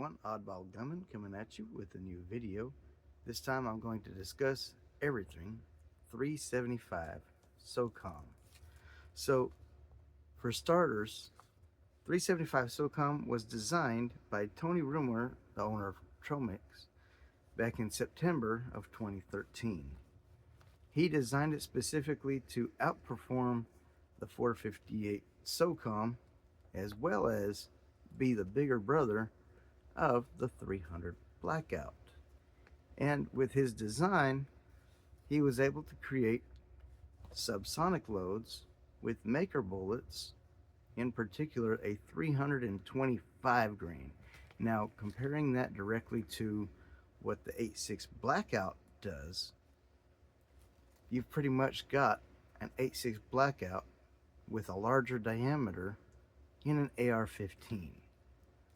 everyone, Oddball Gunman coming at you with a new video. This time I'm going to discuss everything 375 SOCOM. So, for starters, 375 SOCOM was designed by Tony Rumler, the owner of Tromix, back in September of 2013. He designed it specifically to outperform the 458 SOCOM as well as be the bigger brother of the 300 Blackout. And with his design, he was able to create subsonic loads with maker bullets, in particular a 325 grain. Now, comparing that directly to what the 86 Blackout does, you've pretty much got an 86 Blackout with a larger diameter in an AR-15.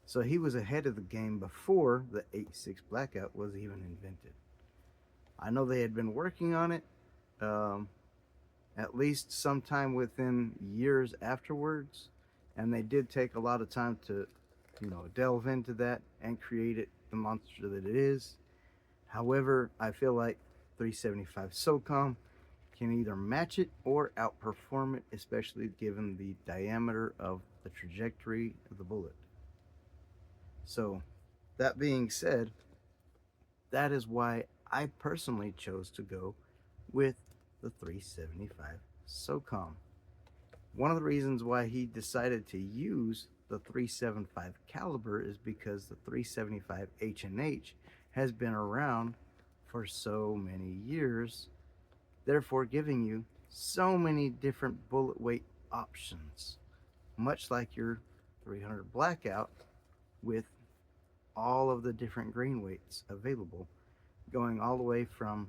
So he was ahead of the game before the 86 Blackout was even invented. I know they had been working on it at least sometime within years afterwards, and they did take a lot of time to, delve into that and create it the monster that it is. However, I feel like 375 SOCOM can either match it or outperform it, especially given the diameter of the trajectory of the bullet. So, that being said, that is why I personally chose to go with the 375 SOCOM. One of the reasons why he decided to use the 375 caliber is because the 375 H&H has been around for so many years, therefore giving you so many different bullet weight options, much like your 300 Blackout with all of the different grain weights available, going all the way from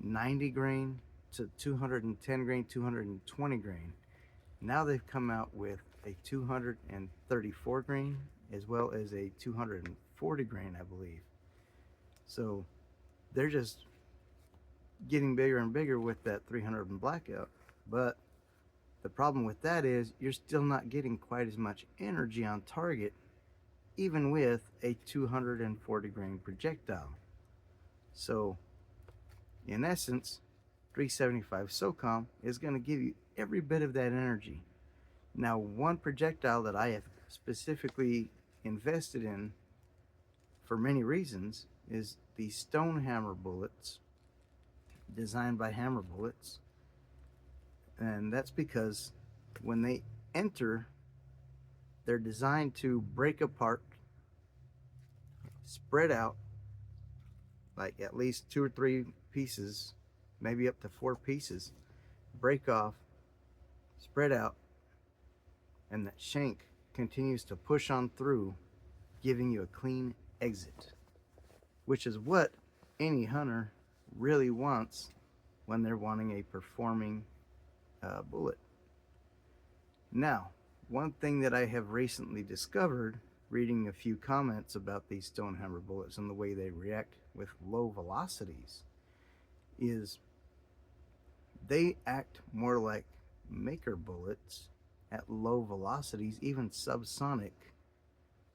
90 grain to 210 grain, 220 grain. Now they've come out with a 234 grain as well as a 240 grain, I believe. So they're just getting bigger and bigger with that 300 Blackout. But the problem with that is you're still not getting quite as much energy on target, even with a 240 grain projectile. So, in essence, 375 SOCOM is going to give you every bit of that energy. Now, one projectile that I have specifically invested in for many reasons is the Stone Hammer bullets, designed by Hammer Bullets. And that's because when they enter, they're designed to break apart, spread out, like at least 2 or 3 pieces, maybe up to 4 pieces, break off, spread out, and that shank continues to push on through, giving you a clean exit, which is what any hunter really wants when they're wanting a performing bullet. Now, one thing that I have recently discovered, reading a few comments about these Stonehammer bullets and the way they react with low velocities, is they act more like maker bullets at low velocities, even subsonic.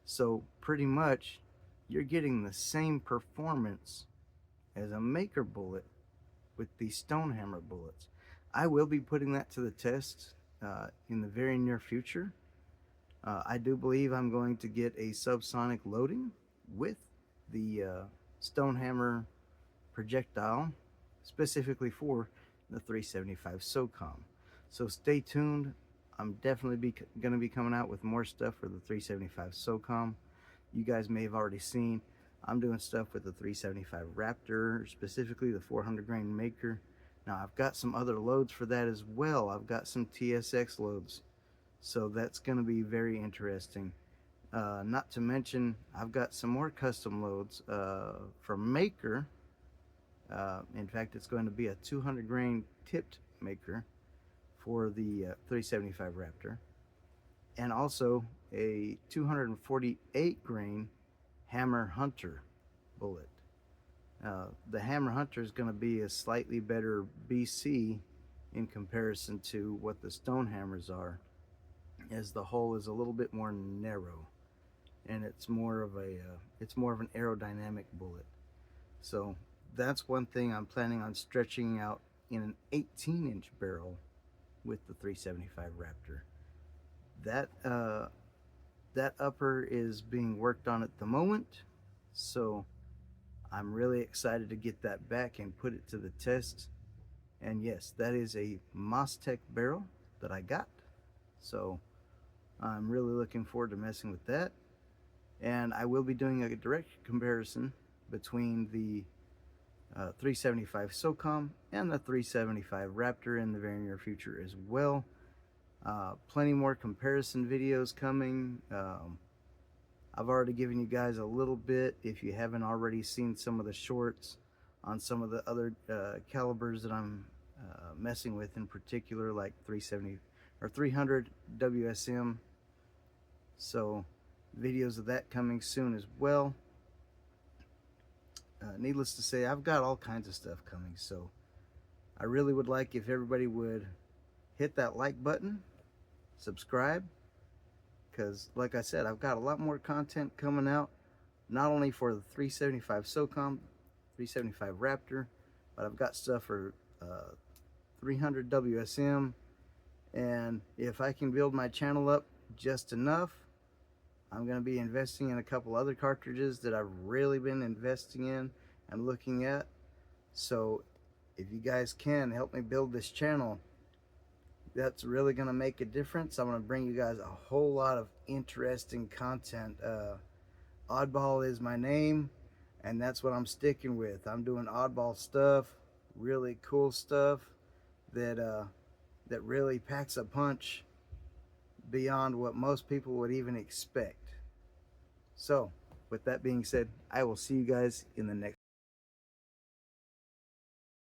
So pretty much you're getting the same performance as a maker bullet with these Stonehammer bullets. I will be putting that to the test in the very near future. I do believe I'm going to get a subsonic loading with the Stonehammer projectile, specifically for the 375 SOCOM. So stay tuned. I'm definitely going to be coming out with more stuff for the 375 SOCOM. You guys may have already seen I'm doing stuff with the 375 Raptor, specifically the 400 grain maker. Now I've got some other loads for that as well. I've got some TSX loads, so that's going to be very interesting. Not to mention, I've got some more custom loads from Maker. In fact, it's going to be a 200 grain tipped Maker for the 375 Raptor, and also a 248 grain Hammer Hunter bullet. The Hammer Hunter is going to be a slightly better BC in comparison to what the Stonehammers are, as the hole is a little bit more narrow. and it's more of an aerodynamic bullet. So that's one thing I'm planning on stretching out in an 18-inch barrel with the 375 Raptor. That that upper is being worked on at the moment, so I'm really excited to get that back and put it to the test. And yes, that is a Mostech barrel that I got, so I'm really looking forward to messing with that. And I will be doing a direct comparison between the 375 SOCOM and the 375 Raptor in the very near future as well. Plenty more comparison videos coming. I've already given you guys a little bit. If you haven't already seen some of the shorts on some of the other calibers that I'm messing with, in particular, like 370 or 300 WSM. So videos of that coming soon as well. Needless to say, I've got all kinds of stuff coming, so I really would like if everybody would hit that like button, subscribe, because like I said, I've got a lot more content coming out, not only for the 375 SOCOM, 375 Raptor, but I've got stuff for 300 WSM, and if I can build my channel up just enough, I'm going to be investing in a couple other cartridges that I've really been investing in and looking at. So if you guys can help me build this channel, that's really going to make a difference. I'm going to bring you guys a whole lot of interesting content. Oddball is my name, and that's what I'm sticking with. I'm doing oddball stuff, really cool stuff that that really packs a punch beyond what most people would even expect. So, with that being said, I will see you guys in the next